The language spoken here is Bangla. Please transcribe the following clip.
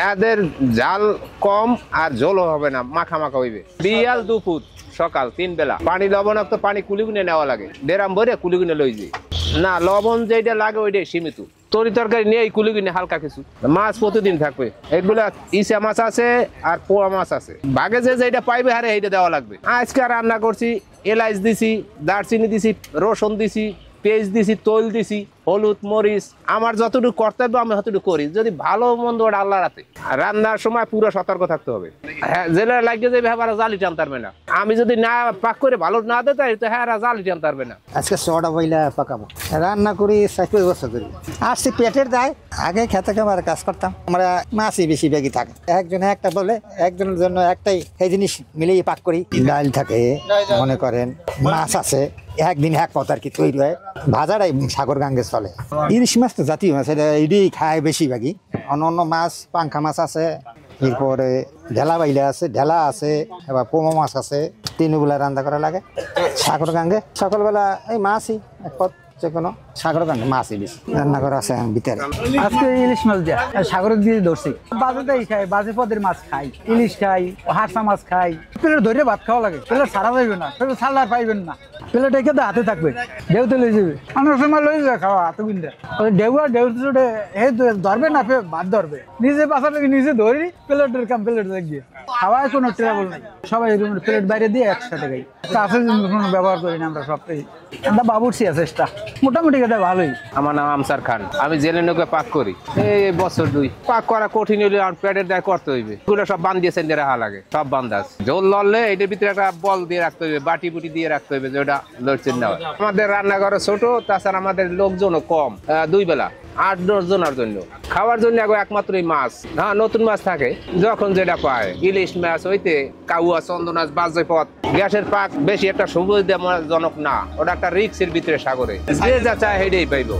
এদের জাল কম আর ঝোলও হবে না, মাখা মাখা হইবে। বিয়াল 2 ফুট সকাল 3 বেলা পানি লবণাক্ত পানি কুলিগুনে নেওয়া লাগে, ডেরাম ভরে কুলিগুনে লই যাই না, লবণ যেটা লাগে ওইটাই সীমিত। তরি তরকারি নিয়ে এই কুলিগুনে হালকা কিছু মাছ প্রতিদিন থাকবে। এগুলা ইসা মাছ আছে আর পোয়া মাছ আছে, ভাগে যে যেটা পাইবে হারে এইটা দেওয়া লাগবে। আজকে রান্না করছি, এলাচ দিছি, দারচিনি দিছি, রসুন দিছি, পেঁয়াজ দিছি, তৈল দিছি, হলুদ মরিচ। আমার যতটুকু কর্তব্য আমি ততটুকু করি, যদি ভালো মন্দ ওটা আল্লাহর হাতে। রান্নার সময় পুরো সতর্ক থাকতে হবে। হ্যাঁ, জেলে লাগিয়ে যাবে, হ্যাঁ জালি টানতে পারবে না। আমি যদি না পাক করে ভালো না দিতে তো হ্যাঁ জালি টানতে পারবে না। আজকে 6টা বইলা পাকাবো, রান্না করি 40 বছর ধরে। আসছি পেটের দায়, আগে খেতে খাবার কাজ করতাম। আমরা মাছই বেশি বেগি থাকে, একজনে একটা বলে একজনের জন্য একটাই এই জিনিস মিলিয়ে পাক করি। ডাল থাকে, মনে করেন মাছ আছে, একদিন এক পথ আর কি তৈরি হয়। ভাজাটাই সাগর গাঙ্গে চলে। ইলিশ মাছ তো জাতীয় মাছ, এটা এটাই খায় বেশিরভাগই। অন্য অন্য মাছ পাঙ্খা মাছ আছে, এরপরে ঢেলা বাইলা আছে, ঢেলা আছে, এবার পোমো মাছ আছে। তিনবেলা রান্না করা লাগে সাগর গাঙ্গে। সকালবেলা এই মাছই এক পথ, যে কোনো সাগর গাঙ্গে মাছই বেশি রান্না করা আছে ভিতরে। আজকে ইলিশ মাছ দেয় সাগরের দিয়ে ধরছি, বাজেটাই খাই, বাজে পদের মাছ খাই, ইলিশ খাই, হাঁসা মাছ খাই। প্লেট ধরে ভাত খাওয়া লাগে, প্লেট সারা যাইবে না, প্লেট সারা পাইবেন না। প্লেট একে তো হাতে থাকবে, ঢেউতে লই যাবে, অনেক সময় লই যাবে খাওয়া হাতে কিনতে। ঢেউ আর ঢেউ ধরবে না, ভাত ধরবে, নিজে বাঁচার লাগে নিজে ধরি, প্লেটের কাম প্লেট দেখবে। খাওয়ায় কোনো ট্রাবল নেই, সবাই প্লেট বাইরে দিয়ে একসাথে খাই। কাছের জন্য কোনো ব্যবহার করি না আমরা সবটাই। আমরা বাবুর্চি আছে, মোটামুটি এটা ভালোই। আমার নাম আমসার খান, আমি জেলে নৌকে পাক করি এই বছর 2। পাক করা কঠিন হইলে আর পেটের দায় করতে হইবে। এগুলো সব বান দিয়েছেন যে রাখা লাগে, সব বান্ধা আছে। জল লড়লে এটার ভিতরে একটা বল দিয়ে রাখতে হইবে, বাটি বুটি দিয়ে রাখতে হইবে, যে ওটা লড়ছেন না। আমাদের রান্নাঘর ছোট, তাছাড়া আমাদের লোকজনও কম। 2 বেলা 8-10 জনের জন্য খাওয়ার জন্য একমাত্র মাছ। হ্যাঁ, নতুন মাছ থাকে যখন যেটা পায়। ইলিশ মাছ হইতে কাউয়া, চন্দনাছ, বাজে পথ। গ্যাসের পাক বেশি একটা সুবিধাজনক না, ওটা একটা রিক্সের ভিতরে সাগরে, যে যা চায় সেটাই পাইব।